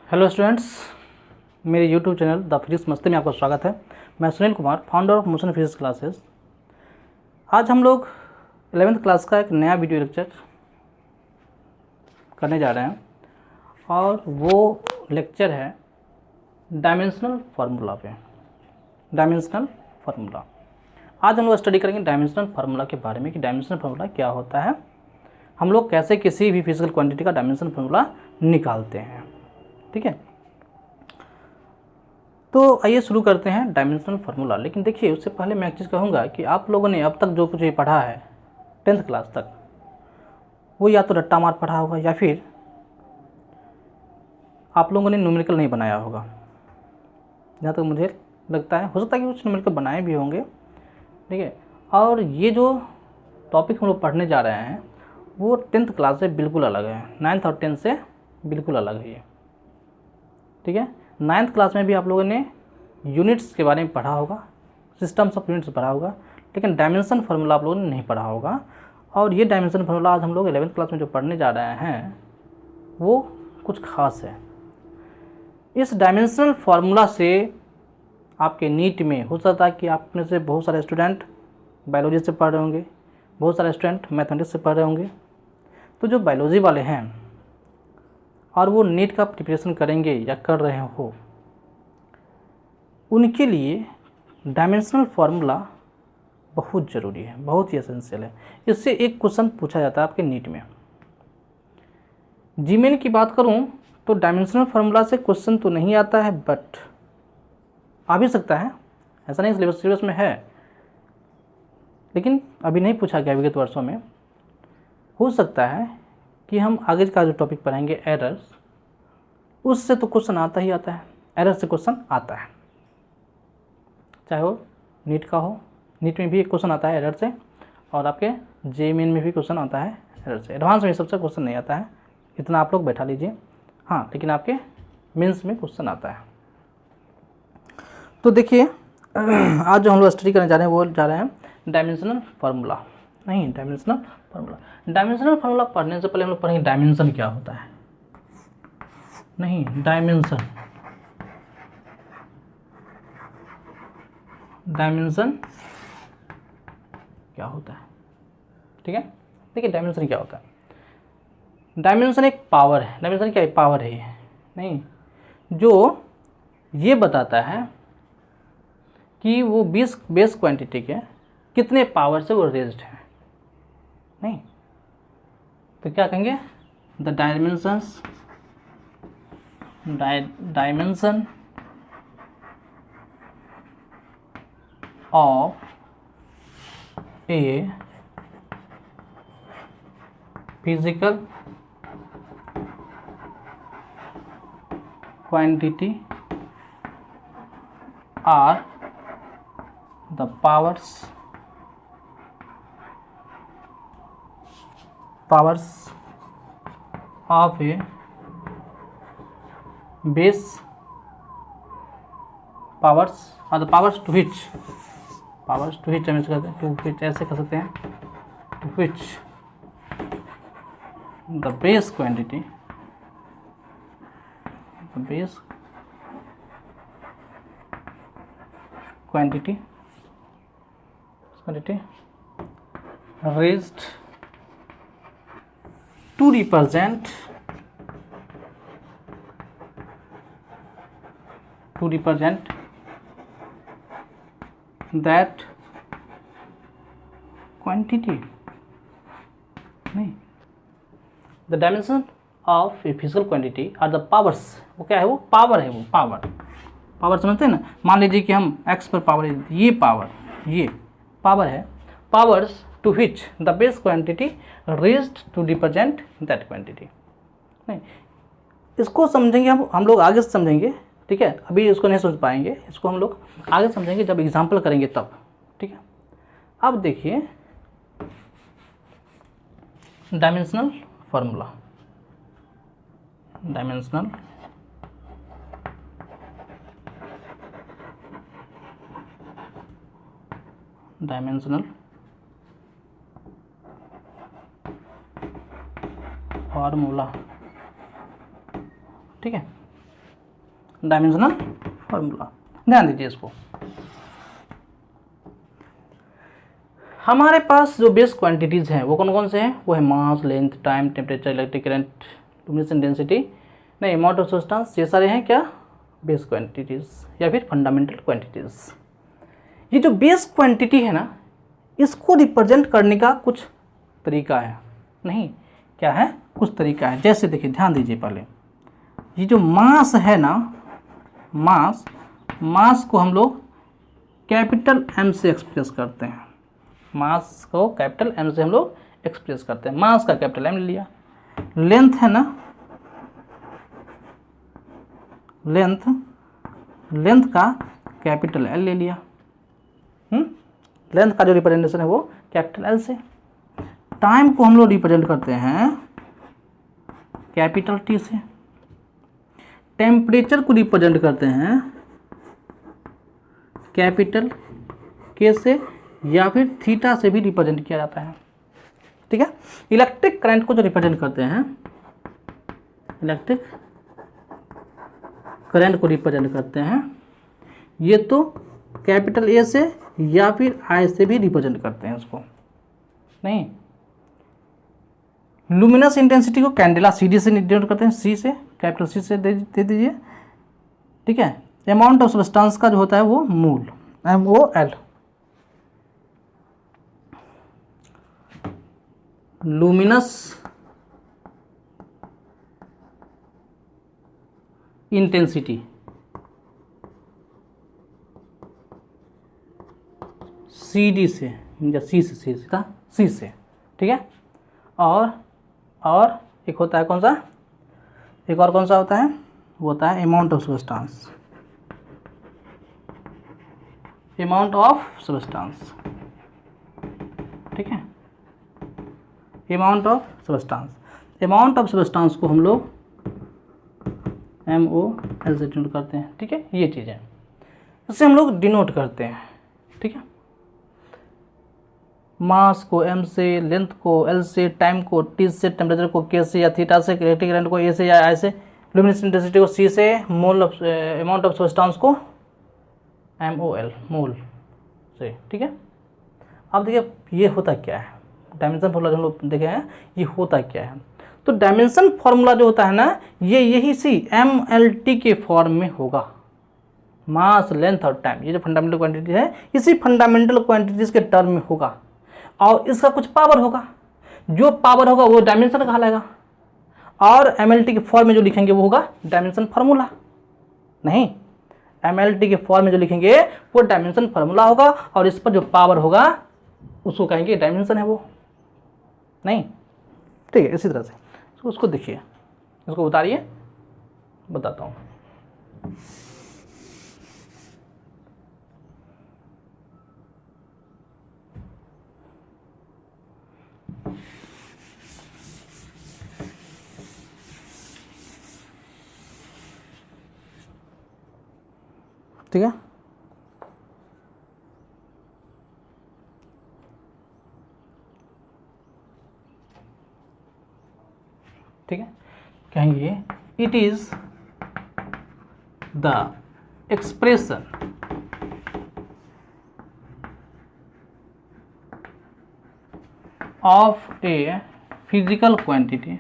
Hello students, मेरे YouTube channel the physics मस्ती में आपका स्वागत है। मैं Sunil Kumar, founder of motion physics classes. आज हम लोग 11th क्लास का एक नया वीडियो लेक्चर करने जा रहे हैं और वो लेक्चर है डायमेंशनल फार्मूला पे। डायमेंशनल फार्मूला आज हम लोग स्टडी करेंगे डायमेंशनल फार्मूला के बारे में कि डायमेंशनल फार्मूला क्या होता है, हम लोग कैसे किसी भी फिजिकल क्वांटिटी का डायमेंशनल फार्मूला निकालते हैं। ठीक है, तो आइए शुरू करते हैं डायमेंशनल फार्मूला। लेकिन देखिए, उससे पहले मैं एक चीज़ कहूँगा कि आप लोगों ने अब तक जो कुछ ये पढ़ा है 10th क्लास तक, वो या तो रट्टा मार पढ़ा होगा या फिर आप लोगों ने न्यूमेरिकल नहीं बनाया होगा। जहाँ तक मुझे लगता है, हो सकता है कि कुछ न्यूमेरिकल बनाए भी होंगे। ठीक है, और ये जो टॉपिक हम लोग पढ़ने जा रहे हैं वो 10th क्लास से बिल्कुल अलग है, 9th और 10th से बिल्कुल अलग है ये। ठीक है, 9th क्लास में भी आप लोगों ने यूनिट्स के बारे में पढ़ा होगा, सिस्टम्स ऑफ यूनिट्स पढ़ा होगा, लेकिन डायमेंशन फार्मूला आप लोगों ने नहीं पढ़ा होगा। और ये डायमेंशन फार्मूला आज हम लोग 11th क्लास में जो पढ़ने जा रहे हैं वो कुछ खास है। इस डायमेंशनल फार्मूला से आपके नीट में हो सकता है कि आप में से बहुत सारे स्टूडेंट बायोलॉजी से पढ़ रहे होंगे, बहुत सारे स्टूडेंट मैथमेटिक्स से पढ़ रहे होंगे। तो जो बायोलॉजी वाले हैं और वो नीट का प्रिपरेशन करेंगे या कर रहे हो, उनके लिए डायमेंशनल फार्मूला बहुत ज़रूरी है, बहुत ही एसेंशियल है। इससे एक क्वेश्चन पूछा जाता है आपके नीट में। जीमेन की बात करूं तो डायमेंशनल फार्मूला से क्वेश्चन तो नहीं आता है, बट आ भी सकता है, ऐसा नहीं सिलेबस में है, लेकिन अभी नहीं पूछा गया विगत वर्षों में। हो सकता है कि हम आगे का जो टॉपिक पढ़ेंगे एरर्स, उससे तो क्वेश्चन आता ही आता है। एरर से क्वेश्चन आता है, चाहे वो नीट का हो, नीट में भी एक क्वेश्चन आता है एरर से, और आपके जेईई में भी क्वेश्चन आता है एरर से। एडवांस में सबसे क्वेश्चन नहीं आता है, इतना आप लोग बैठा लीजिए। हाँ, लेकिन आपके मेंस में क्वेश्चन आता है। तो देखिए, आज जो हम लोग स्टडी करने जा रहे हैं वो जा रहे हैं डायमेंशनल फार्मूला। नहीं, डायमेंशनल फार्मूला, डायमेंशनल फार्मूला पढ़ने से पहले हम लोग पढ़ेंगे डायमेंशन क्या होता है। नहीं, डायमेंशन क्या होता है। ठीक है, देखिए डायमेंशन क्या होता है। डायमेंशन एक पावर है। डायमेंशन क्या है? पावर है ये। नहीं, जो ये बताता है कि वो बेस क्वांटिटी के कितने पावर से वो रेज्ड है। नहीं, तो क्या कहेंगे? The dimension of a physical quantity are the powers of a base powers are the powers to which हम इसको कहते हैं to which, ऐसे कह सकते हैं, to which the base quantity raised to represent that quantity। नहीं, the dimension of a physical quantity are the powers. वो क्या है? वो पावर है। वो पावर समझते हैं ना। मान लीजिए कि हम x पर पावर, ये पावर है, powers to which the base quantity raised to represent that quantity. नहीं, इसको समझेंगे हम लोग आगे से समझेंगे। ठीक है, अभी इसको नहीं समझ पाएंगे, इसको हम लोग आगे समझेंगे जब एग्जाम्पल करेंगे तब। ठीक है, अब देखिए डायमेंशनल फार्मूला। Dimensional formula. ठीक है, डायमेंशनल फॉर्मूला, ध्यान दीजिए इसको। हमारे पास जो बेस क्वांटिटीज़ हैं वो कौन कौन से हैं? वो है mass, length, time, temperature, electric current, luminescence density, नहीं अमाउंट ऑफ सब्सटेंस, ये सारे हैं क्या? बेस क्वांटिटीज़ या फिर फंडामेंटल क्वांटिटीज़। ये जो बेस क्वांटिटी है ना, इसको रिप्रेजेंट करने का कुछ तरीका है, नहीं क्या है? कुछ तरीका है। जैसे देखिए, ध्यान दीजिए पहले, ये जो मास है ना, मास को हम लोग कैपिटल एम से एक्सप्रेस करते हैं। मास को कैपिटल एम से हम लोग एक्सप्रेस करते हैं। मास का कैपिटल एम ले लिया। लेंथ है ना, लेंथ का कैपिटल एल ले लिया। लेंथ का जो रिप्रेजेंटेशन है वो कैपिटल एल से। टाइम को हम लोग रिप्रेजेंट करते हैं कैपिटल टी से। टेम्परेचर को रिप्रेजेंट करते हैं कैपिटल के से, या फिर थीटा से भी रिप्रेजेंट किया जाता है, ठीक है। इलेक्ट्रिक करंट को जो रिप्रेजेंट करते हैं, इलेक्ट्रिक करंट को रिप्रेजेंट करते हैं, ये तो कैपिटल ए से या फिर आई से भी रिप्रेजेंट करते हैं इसको, नहीं। लुमिनस इंटेंसिटी को कैंडेला सी डी से डिनोट करते हैं, सी से, कैपिटल सी से दे दीजिए, ठीक है। अमाउंट ऑफ सब्सटेंस का जो होता है वो मूल, MOL। लुमिनस इंटेंसिटी CD से, या सी से, सीधा सी से, ठीक है। और एक होता है कौन सा, एक और कौन सा होता है? वो होता है amount of substance, amount of substance, ठीक है। Amount of substance, amount of substance को हम लोग MOL से डिनोट करते हैं, ठीक है। ये चीज़ है, इससे हम लोग डिनोट करते हैं, ठीक है। मास को M से, लेंथ को L से, टाइम को T से, टेम्परेचर को K से या थीटा से, इलेक्ट्रिक करंट को A से या I से, लुमिनस इंटेंसिटी को C से, mole of amount of substance को MOL, मोल से, ठीक है। अब देखिए ये होता क्या है, डायमेंशन फार्मूला जो हम लोग देखे हैं, ये होता क्या है। तो डायमेंशन फार्मूला जो होता है ना, ये यही सी MLT के फॉर्म में होगा। मास, लेंथ और टाइम, ये जो फंडामेंटल क्वांटिटी है, इसी फंडामेंटल क्वांटिटीज के टर्म में होगा, और इसका कुछ पावर होगा, जो पावर होगा वो डायमेंशन कहलाएगा, और MLT के फॉर्म में जो लिखेंगे वो होगा डायमेंशन फार्मूला, नहीं। MLT के फॉर्म में जो लिखेंगे वो डायमेंशन फार्मूला होगा, और इस पर जो पावर होगा उसको कहेंगे डायमेंशन है वो, नहीं, ठीक है। इसी तरह से उसको देखिए, इसको उतारिए, बताता हूँ। ठीक है, ठीक है। कहेंगे it is the expression of a physical quantity,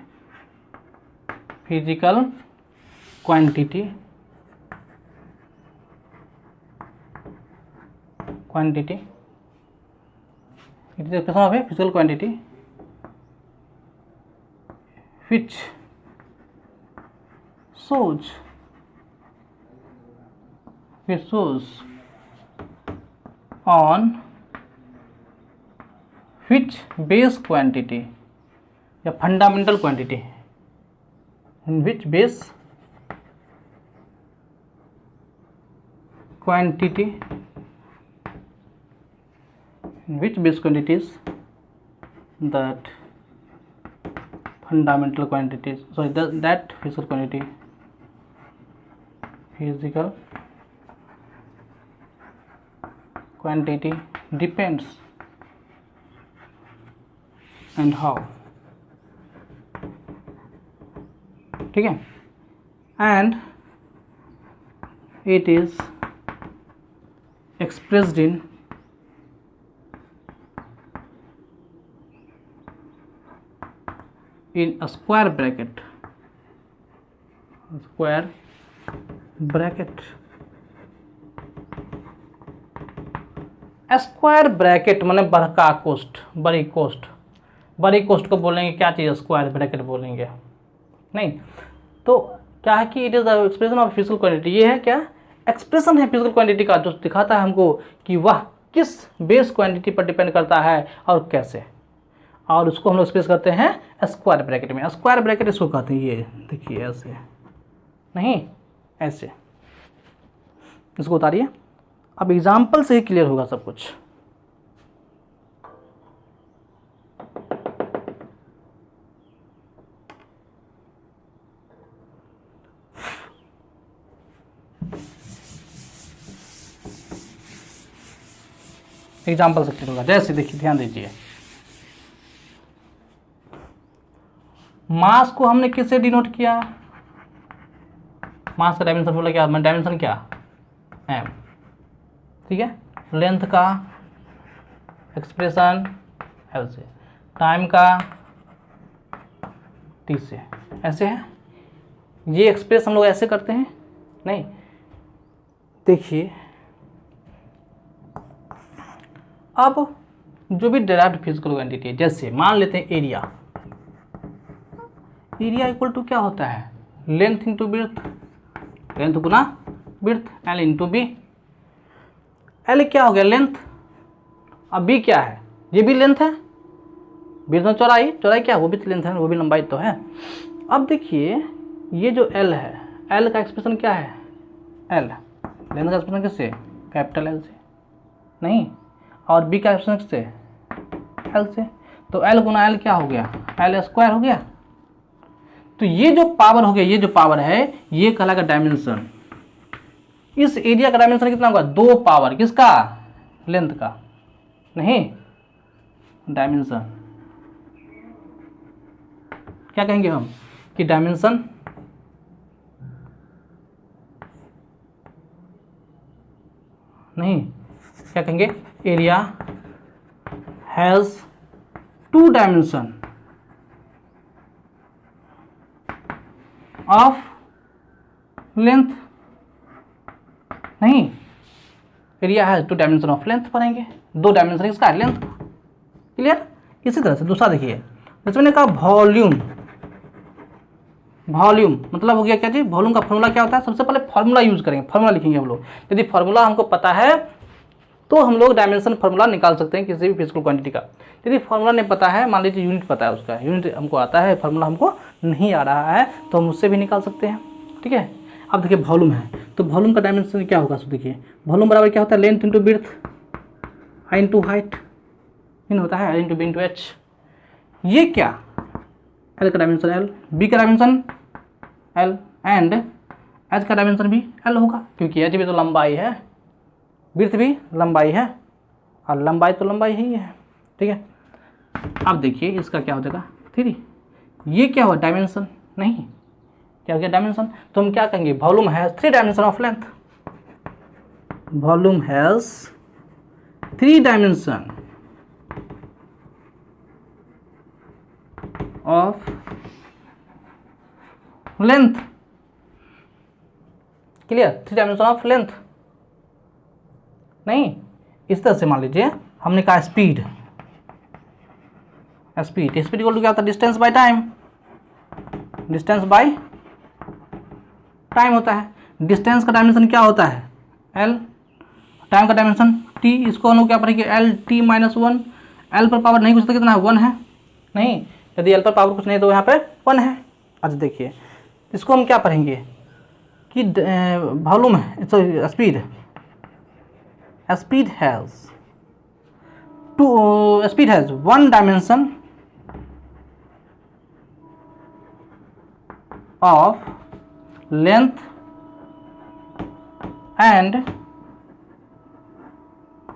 physical quantity, quantity, it is the expression of a physical quantity which shows on which base quantity या fundamental quantity, in which base quantity, in which base quantities that fundamental quantities, sorry, that physical quantity, physical quantity depends, and how, ठीक है। and it is expressed in a square bracket square bracket माने बड़का कोष्ठ, बड़ी कोष्ठ को बोलेंगे क्या चीज़, स्क्वायर ब्रैकेट बोलेंगे नहीं। तो क्या है कि it is the expression of physical quantity, ये है क्या, एक्सप्रेशन है फिजिकल क्वांटिटी का, जो दिखाता है हमको कि वह किस बेस क्वांटिटी पर डिपेंड करता है और कैसे, और उसको हम लोग एक्सप्रेस करते हैं स्क्वायर ब्रैकेट में। स्क्वायर ब्रैकेट इसको कहते हैं, ये देखिए ऐसे नहीं, ऐसे, इसको उतारिए। अब एग्जाम्पल से ही क्लियर होगा सब कुछ। एग्जाम्पल से क्लियर होगा। जैसे देखिए, ध्यान दीजिए, मास को हमने किससे डिनोट किया, मास का डायमेंशन बोला क्या, डायमेंशन क्या, एम, ठीक है। लेंथ का एक्सप्रेशन एल से, टाइम का टी से, ऐसे है। ये एक्सप्रेस हम लोग ऐसे करते हैं नहीं। देखिए अब जो भी डेराइव्ड फिजिकल क्वांटिटी है, जैसे मान लेते हैं एरिया, एरिया इक्वल टू क्या होता है, लेंथ इंटू विड्थ, लेंथ गुना width, L into B. L क्या हो गया, लेंथ, अब बी क्या है, ये भी लेंथ है, विड्थ में चौड़ाई, चौड़ाई क्या, वो भी लेंथ है, वो भी लंबाई तो है। अब देखिए ये जो एल है, एल का एक्सप्रेशन क्या है, एल, लेंथ का एक्सप्रेशन किससे, कैपिटल एल से नहीं, और बी का एक्सप्रेशन किससे, एल से। तो एल गुना एल क्या हो गया, एल स्क्वायर हो गया। तो ये जो पावर हो गया, ये जो पावर है ये कहलाएगा डायमेंशन। इस एरिया का डायमेंशन कितना होगा, 2 पावर किसका, लेंथ का नहीं, डायमेंशन क्या कहेंगे हम कि डायमेंशन नहीं, क्या कहेंगे, area has 2 dimension of length नहीं, एरिया है 2 डायमेंशन ऑफ लेंथ पढ़ेंगे, 2 डायमेंशन इसका है, लेंथ का, क्लियर। इसी तरह से दूसरा देखिए, जैसे मैंने कहा वॉल्यूम, वॉल्यूम मतलब हो गया क्या चीज, वॉल्यूम का फॉर्मूला क्या होता है, सबसे पहले फॉर्मूला यूज करेंगे, फॉर्मूला लिखेंगे हम लोग। यदि फॉर्मूला हमको पता है तो हम लोग डायमेंशन फॉर्मूला निकाल सकते हैं किसी भी फिजिकल क्वांटिटी का। यदि फॉर्मूला नहीं पता है, मान लीजिए यूनिट पता है, उसका यूनिट हमको आता है, फॉर्मूला हमको नहीं आ रहा है, तो हम उससे भी निकाल सकते हैं, ठीक है। अब देखिए वॉल्यूम है, तो वॉल्यूम का डायमेंशन क्या होगा, देखिए वॉल्यूम बराबर क्या होता है, लेंथ इंटू विड्थ, आई इंटू हाइट, इन होता है, आई इंटू बी इंटू एच। ये क्या, एल का डायमेंशन एल, बी का डायमेंशन एल, एंड एच का डायमेंशन भी एल होगा, क्योंकि एच भी तो लंबाई है, विड्थ भी लंबाई है, और लंबाई तो लंबाई ही है, ठीक है। अब देखिए इसका क्या हो जाएगा 3, ये क्या हुआ, डायमेंशन नहीं, क्या हो गया डायमेंशन। तो हम क्या कहेंगे, volume has 3 dimension of length, volume has 3 dimension of length, clear, 3 dimension of length नहीं। इस तरह से मान लीजिए हमने कहा स्पीड, स्पीड इक्वल टू क्या होता है, distance by time, distance by time होता है। डिस्टेंस का डायमेंशन क्या होता है, एल, टाइम का डायमेंशन टी, इसको हम लोग क्या पढ़ेंगे, एल टी माइनस 1, एल पर पावर नहीं कुछ तो कितना है, 1 है नहीं, यदि एल पर पावर कुछ नहीं तो यहाँ पे 1 है। अच्छा देखिए इसको हम क्या पढ़ेंगे कि वॉल्यूम है, sorry speed, speed has 1 dimension of length and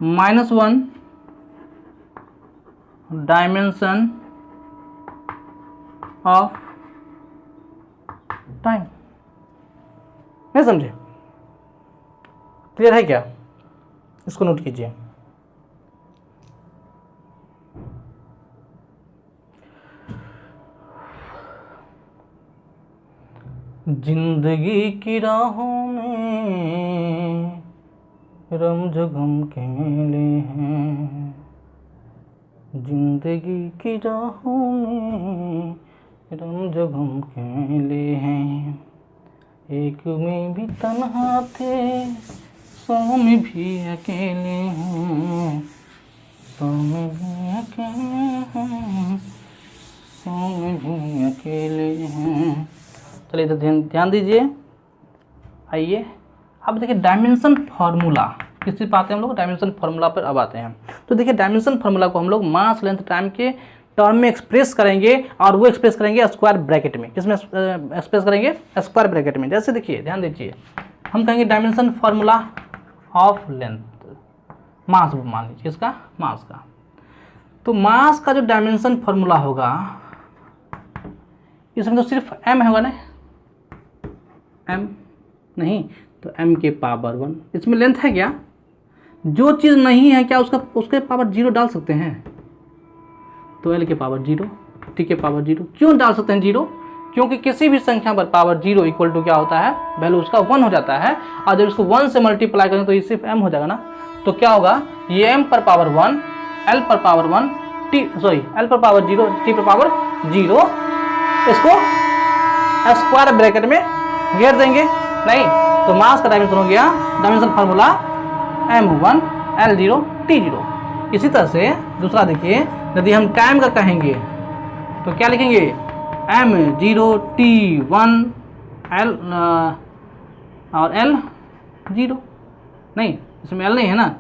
-1 dimension of time, नहीं समझे। क्लियर है क्या? इसको नोट कीजिए। जिंदगी की राहों में रमझगम के मेले हैं, जिंदगी की राहों में रमझगम के मेले हैं, एक में भी तन्हा थे, 100 में भी अकेले हैं, 100 में भी अकेले हैं, 100 में भी अकेले हैं। चलिए इधर ध्यान दीजिए। आइए अब देखिए डायमेंशन फार्मूला, किस चीज़ पाते हैं हम लोग? डायमेंशन फार्मूला पर अब आते हैं। तो देखिए डायमेंशन फार्मूला को हम लोग मास लेंथ टाइम के टर्म में एक्सप्रेस करेंगे, और वो एक्सप्रेस करेंगे स्क्वायर ब्रैकेट में। किसमें एक्सप्रेस करेंगे? स्क्वायर ब्रैकेट में। जैसे देखिए ध्यान दीजिए, हम कहेंगे डायमेंशन फार्मूला ऑफ लेंथ, मास मान लीजिए इसका, मास का। तो मास का जो डायमेंशन फार्मूला होगा इसमें तो सिर्फ m होगा ना, m नहीं तो m के पावर 1। इसमें लेंथ है क्या? जो चीज़ नहीं है क्या उसके पावर 0 डाल सकते हैं? तो l के पावर 0, t के पावर 0। क्यों डाल सकते हैं 0? क्योंकि किसी भी संख्या पर पावर 0 इक्वल टू क्या होता है? वैल्यू उसका 1 हो जाता है। और जब इसको 1 से मल्टीप्लाई करें तो ये सिर्फ m हो जाएगा ना। तो क्या होगा? ये m पर पावर 1, l पर पावर 1, l पर पावर 0, t पर पावर 0, इसको स्क्वायर ब्रैकेट में घेर देंगे। नहीं तो मास का डायमेंशन हो गया, dimension formula m1 l0 t0। इसी तरह से दूसरा देखिए, यदि हम टाइम का कहेंगे तो क्या लिखेंगे? m0 t1 l और l0, नहीं इसमें l नहीं है ना,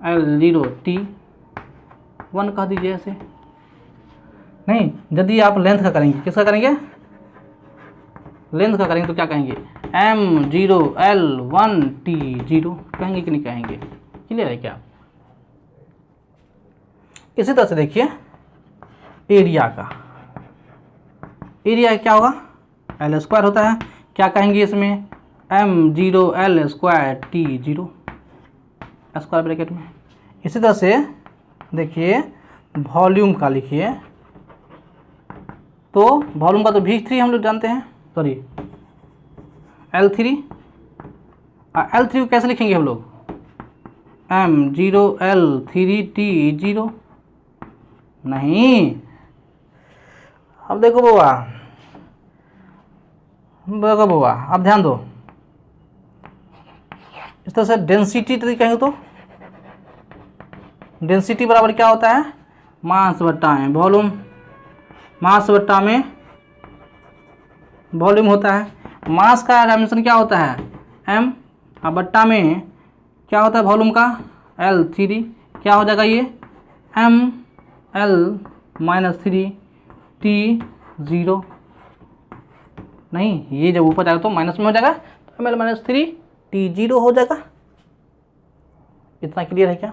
l0 t1 कह दीजिए ऐसे। नहीं यदि आप लेंथ का करेंगे, किसका करेंगे? लेंथ का करेंगे तो क्या कहेंगे? m0 l1 t0 कहेंगे कि नहीं कहेंगे? क्लियर है क्या? इसी तरह से देखिए एरिया का, एरिया क्या होगा? l स्क्वायर होता है। क्या कहेंगे इसमें? m0 l square t0 square bracket में। इसी तरह से देखिए वॉल्यूम का लिखिए, तो वॉल्यूम का तो v3 हम लोग जानते हैं, सॉरी L3। L3 को कैसे लिखेंगे हम लोग? m0 l3 t0। नहीं, अब देखो बुआ अब ध्यान दो। इस तरह से डेंसिटी कहेंगे तो डेंसिटी बराबर क्या होता है? मास बट्टा में वॉल्यूम। मास बट्टा में वॉल्यूम होता है। मास का डायमेंशन क्या होता है? m, और बट्टा में क्या होता है वॉल्यूम का? L3। क्या हो जाएगा ये? m l-3 t0। नहीं ये जब ऊपर जाएगा तो माइनस में हो जाएगा, तो ml-3 t0 हो जाएगा। इतना क्लियर है क्या?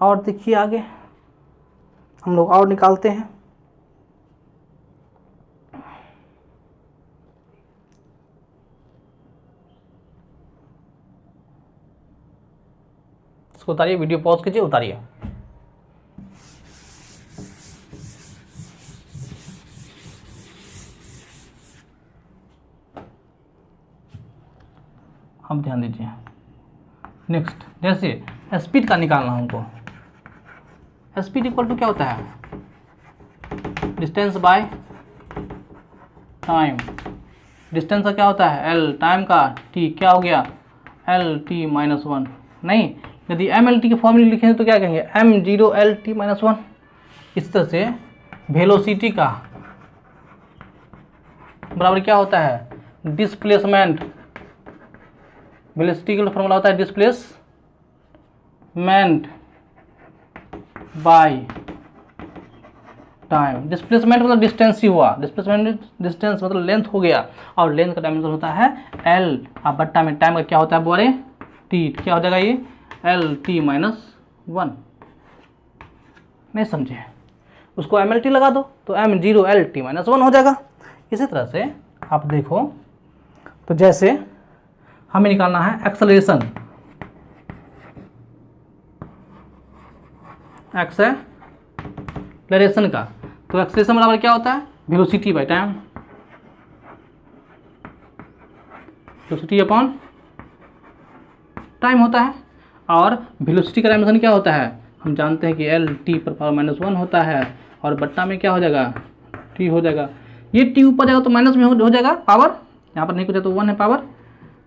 और देखिए आगे हम लोग और निकालते हैं। इसको उतारिए, वीडियो पॉज कीजिए, उतारिए। अब ध्यान दीजिए। नेक्स्ट जैसे स्पीड का निकालना हमको। स्पीड इक्वल टू क्या होता है? Distance by time. डिस्टेंस का क्या होता है? l, टाइम का t क्या हो गया? lt-1। नहीं यदि mlt के फॉर्मूले लिखेंगे तो क्या कहेंगे? m0 lt-1। इस तरह से वेलोसिटी का बराबर क्या होता है? डिस्प्लेसमेंट। वेलोसिटी का फॉर्मूला होता है डिस्प्लेसमेंट बाय टाइम। डिस्प्लेसमेंट मतलब डिस्टेंस ही हुआ, डिस्प्लेसमेंट डिस्टेंस मतलब लेंथ हो गया, और लेंथ का डायमेंशन होता है l, और बट्टा में टाइम का क्या होता है बोले? t। क्या हो जाएगा ये? lt-1। नहीं समझे? उसको mlt लगा दो तो m0 lt-1 हो जाएगा। इसी तरह से आप देखो, तो जैसे हमें निकालना है एक्सेलरेशन, एक्सेलरेशन का। तो एक्सेलरेशन बराबर क्या होता है, velocity by time, velocity upon time होता है। और वेलोसिटी का डायमेंशन क्या होता है, हम जानते हैं कि एल टी पर पावर -1 होता है, और बट्टा में क्या हो जाएगा, टी हो जाएगा। ये टी ऊपर जाएगा तो माइनस में हो जाएगा पावर, यहाँ पर नहीं कुछ है तो 1 है पावर,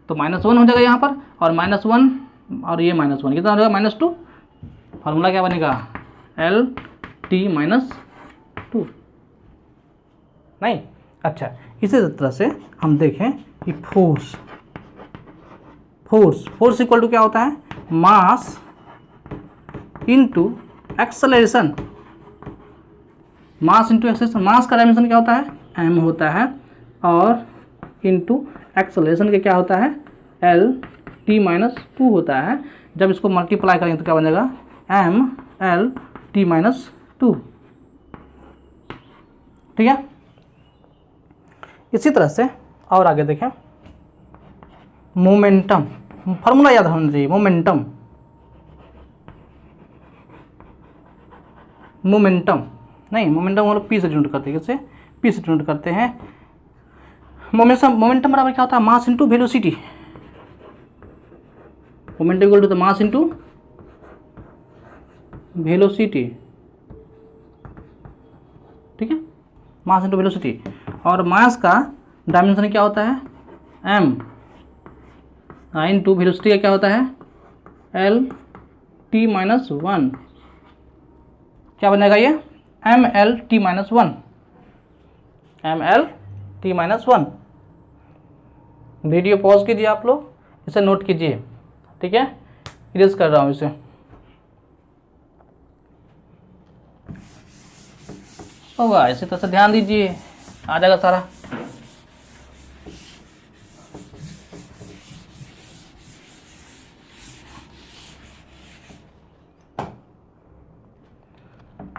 तो -1 हो जाएगा यहाँ पर, और -1 और ये -1 कितना हो जाएगा, -2। फार्मूला क्या बनेगा, एल टी -2, नहीं। अच्छा, इसी तरह से हम देखें कि फोर्स इक्वल टू क्या होता है, mass into acceleration, mass into acceleration. Mass का डायमेंशन क्या होता है, m होता है, और इंटू एक्सेलरेशन के क्या होता है, एल टी -2 होता है। जब इसको मल्टीप्लाई करेंगे तो क्या बन जाएगा, m l t -2, ठीक है। इसी तरह से और आगे देखें, मोमेंटम, फार्मूला याद होना चाहिए, मोमेंटम नहीं, मोमेंटम हम लोग पी से डिनोट करते हैं, किससे, पी से डिनोट करते हैं। मोमेंटम बराबर क्या होता है, mass into velocity, momentum equal to the mass into velocity, ठीक है, मास इंटू वेलोसिटी। और मास का डायमेंशन क्या होता है, m, इंटू वेलोसिटी का क्या होता है, एल टी -1, क्या बनेगा ये, M L T -1, M L T -1। Video pause कीजिए, आप लोग इसे नोट कीजिए, ठीक है, इरेज कर रहा हूँ इसे। होगा इसी तरह से, ध्यान दीजिए, आ जाएगा सारा।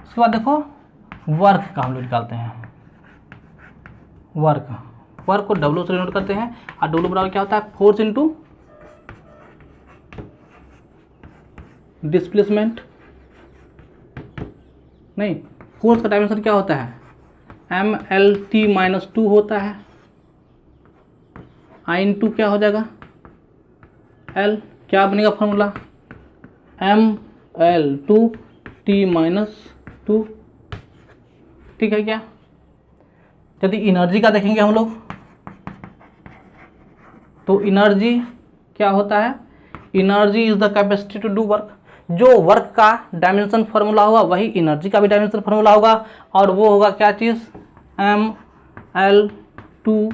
उसके बाद देखो वर्क का हम लोग निकालते हैं, वर्क को डब्ल्यू से नोट करते हैं, और डब्ल्यू बराबर क्या होता है, फोर्स इंटू डिस्प्लेसमेंट, नहीं, फोर्स का डायमेंशन क्या होता है, एम एल टी -2 होता है, आई इंटू क्या हो जाएगा, एल, क्या बनेगा formula, M L two T -2, ठीक है क्या। यदि एनर्जी का देखेंगे हम लोग, तो एनर्जी क्या होता है, energy is the capacity to do work. जो वर्क का डायमेंशन फार्मूला होगा वही एनर्जी का भी डायमेंशन फार्मूला होगा, और वो होगा क्या चीज़, एम एल टू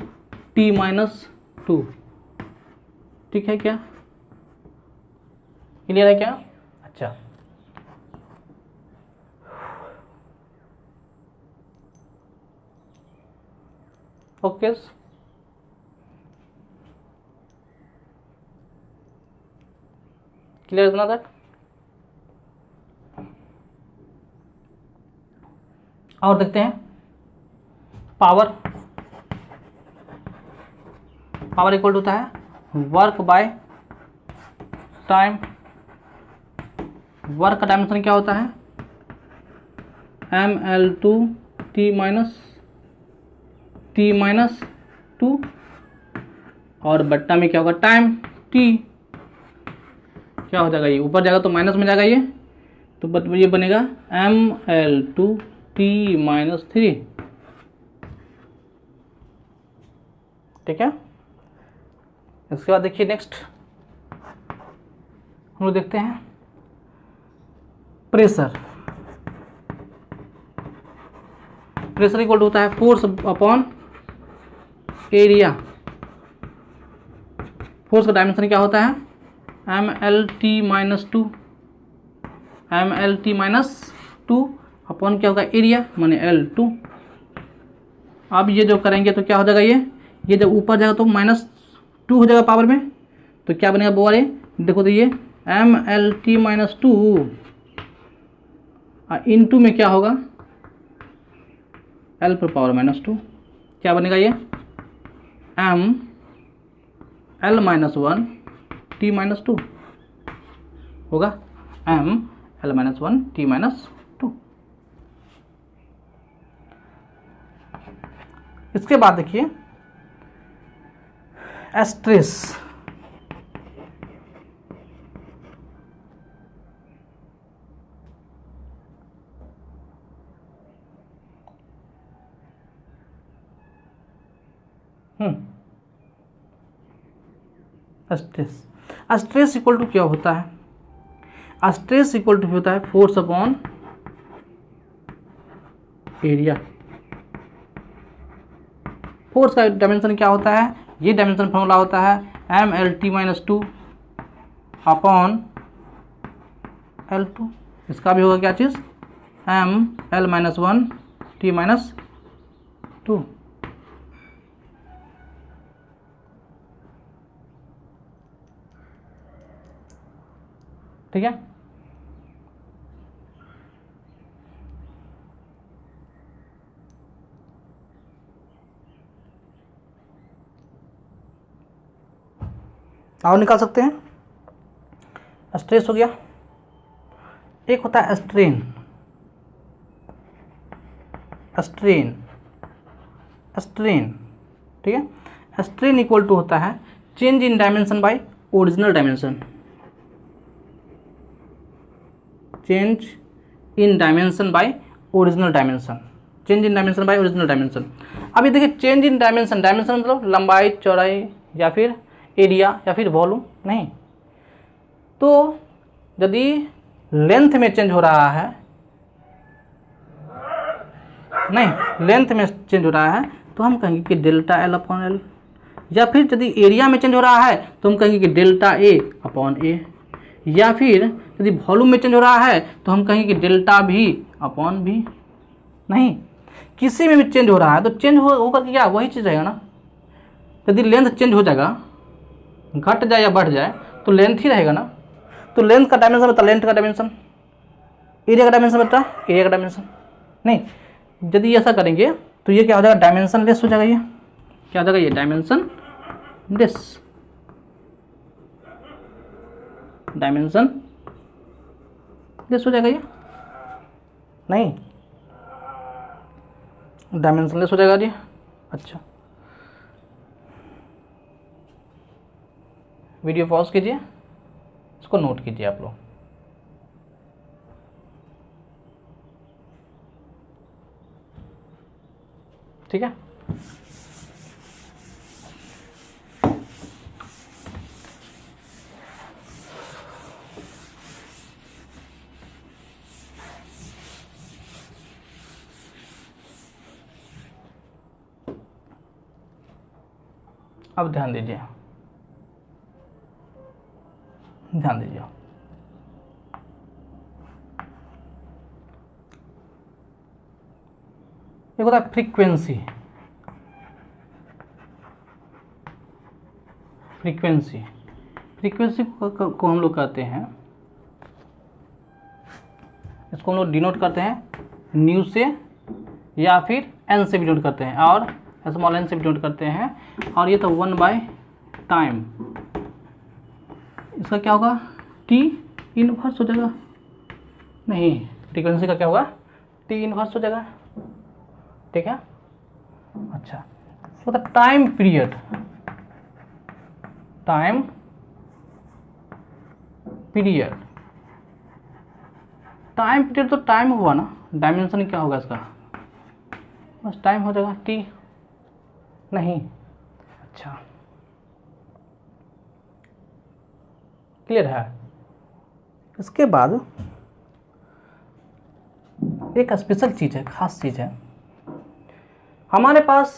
टी -2, ठीक है क्या, क्लियर है क्या। अच्छा, ओके, क्लियर इतना तक। और देखते हैं पावर इक्वल होता है वर्क बाय टाइम। वर्क का डायमेंशन क्या होता है, ml2 t -2, और बट्टा में क्या होगा, टाइम t, क्या हो जाएगा, ये ऊपर जाएगा तो माइनस में जाएगा ये, तो ये बनेगा ml2 t -3, ठीक है। इसके बाद देखिए नेक्स्ट हम लोग देखते हैं प्रेशर इक्वल होता है फोर्स अपॉन एरिया। फोर्स का डायमेंशन क्या होता है, mlt -2 अपॉन क्या होगा, एरिया माने L2। अब ये जो करेंगे तो क्या हो जाएगा, ये जब ऊपर जाएगा तो -2 हो जाएगा पावर में, तो क्या बनेगा वो वाले, देखो तो ये mlt -2 इंटू में क्या होगा, L पर पावर -2, क्या बनेगा ये L माइनस 1 T माइनस 2 होगा, M L minus 1 T minus 2। इसके बाद देखिए stress, stress, stress equal to क्या होता है? स्ट्रेस इक्वल टू होता है फोर्स अपॉन एरिया। फोर्स का डायमेंशन क्या होता है? ये डायमेंशन फॉर्मूला होता है M L T minus 2 upon L2। इसका भी होगा क्या चीज़? M L minus 1 T minus 2। ठीक है, और निकाल सकते हैं। स्ट्रेस हो गया, एक होता है स्ट्रेन, स्ट्रेन, स्ट्रेन, ठीक है। स्ट्रेन इक्वल टू होता है change in dimension by original dimension, change in dimension by original dimension, change in dimension by original dimension. अब ये देखिए चेंज इन डायमेंशन, डायमेंशन मतलब लंबाई, चौड़ाई या फिर एरिया या फिर वॉल्यूम नहीं। तो यदि लेंथ में चेंज हो रहा है, नहीं लेंथ में चेंज हो रहा है तो हम कहेंगे कि डेल्टा एल अपॉन एल, या फिर यदि एरिया में चेंज हो रहा है तो हम कहेंगे कि डेल्टा ए अपॉन ए, या फिर यदि वॉल्यूम में चेंज हो रहा है तो हम कहेंगे कि डेल्टा भी अपॉन भी। नहीं, किसी में भी चेंज हो रहा है तो चेंज होकर क्या वही चीज़ रहेगा ना। यदि लेंथ चेंज हो जाएगा, घट जाए या बढ़ जाए तो लेंथ ही रहेगा ना। तो लेंथ का डायमेंशन बता लेंथ का डायमेंशन, एरिया का डायमेंशन बता एरिया का डायमेंशन। नहीं, यदि ऐसा करेंगे तो ये क्या हो जाएगा? डायमेंशन लेस हो जाएगा। ये क्या हो जाएगा? ये डायमेंशन लेस, डायमेंशन लेस हो जाएगा। ये नहीं, डायमेंशन लेस हो जाएगा जी। अच्छा, वीडियो पॉज कीजिए, इसको नोट कीजिए आप लोग। ठीक है, अब ध्यान दीजिए, ध्यान दीजिए। एक होता है फ्रीक्वेंसी, फ्रीक्वेंसी, फ्रीक्वेंसी को हम लोग कहते हैं, इसको हम लोग डिनोट करते हैं न्यू से या फिर एन से भी डिनोट करते हैं और स्मॉल एन से भी डिनोट करते हैं। और ये तो 1 बाय टाइम, इसका क्या होगा? टी इनवर्स हो जाएगा। नहीं, फ्रीक्वेंसी का क्या होगा? टी इनवर्स हो जाएगा। ठीक है, अच्छा, तो time period, time period, time period तो टाइम हुआ ना, डायमेंशन क्या होगा इसका? बस टाइम हो जाएगा टी। नहीं, अच्छा, क्लियर है। इसके बाद एक स्पेशल चीज़ है, खास चीज़ है हमारे पास,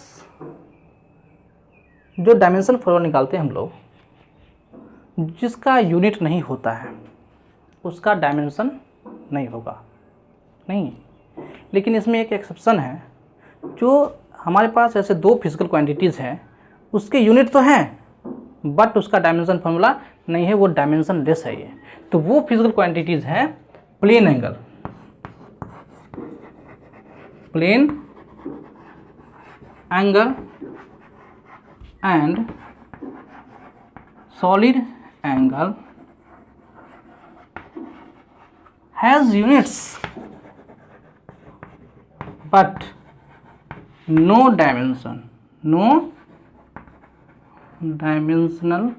जो डायमेंशन फॉर्मूला निकालते हैं हम लोग, जिसका यूनिट नहीं होता है उसका डायमेंशन नहीं होगा। नहीं, लेकिन इसमें एक एक्सेप्शन है, जो हमारे पास ऐसे दो फिजिकल क्वांटिटीज़ हैं उसके यूनिट तो हैं बट उसका डायमेंशन फॉर्मूला नहीं है, वो डायमेंशन लेस है। ये तो वो फिजिकल क्वांटिटीज़ हैं plane angle, plane angle and solid angle has units but no dimension, no dimensional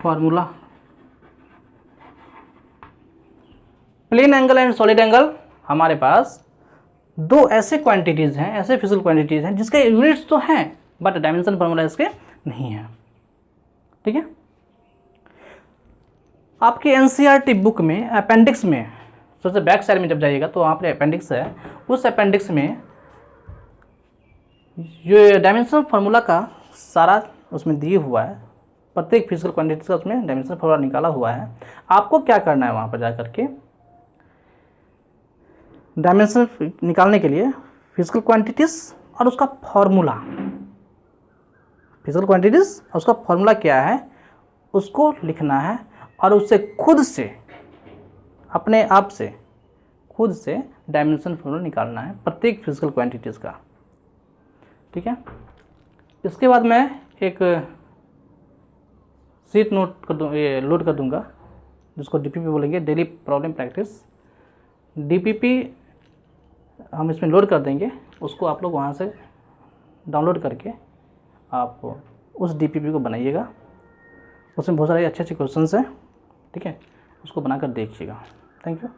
formula. Plane angle and solid angle हमारे पास दो ऐसे क्वांटिटीज हैं, ऐसे फिजिकल क्वांटिटीज हैं जिसके यूनिट्स तो हैं बट डायमेंशन फार्मूला इसके नहीं है। ठीक है, आपके एनसीईआरटी बुक में अपेंडिक्स में सबसे बैक साइड में जब जाइएगा तो वहाँ पर अपेंडिक्स है, उस अपेंडिक्स में ये डायमेंशनल फार्मूला का सारा उसमें दिए हुआ है, प्रत्येक फिजिकल क्वांटिटी का उसमें डायमेंशनल फार्मूला निकाला हुआ है। आपको क्या करना है वहाँ पर जा करके डायमेंशन निकालने के लिए फिजिकल क्वांटिटीज और उसका फॉर्मूला, फिजिकल क्वांटिटीज और उसका फॉर्मूला क्या है उसको लिखना है और उससे खुद से अपने आप से खुद से डायमेंशन फार्मूला निकालना है प्रत्येक फिजिकल क्वांटिटीज़ का। ठीक है, इसके बाद मैं एक शीट नोट कर दूँ, ये लोड कर दूँगा जिसको डीपीपी बोलेंगे, डेली प्रॉब्लम प्रैक्टिस। डीपीपी हम इसमें लोड कर देंगे, उसको आप लोग वहाँ से डाउनलोड करके आप उस डीपीपी को बनाइएगा। उसमें बहुत सारे अच्छे अच्छे क्वेश्चंस हैं। ठीक है, उसको बनाकर देखिएगा। Thank you.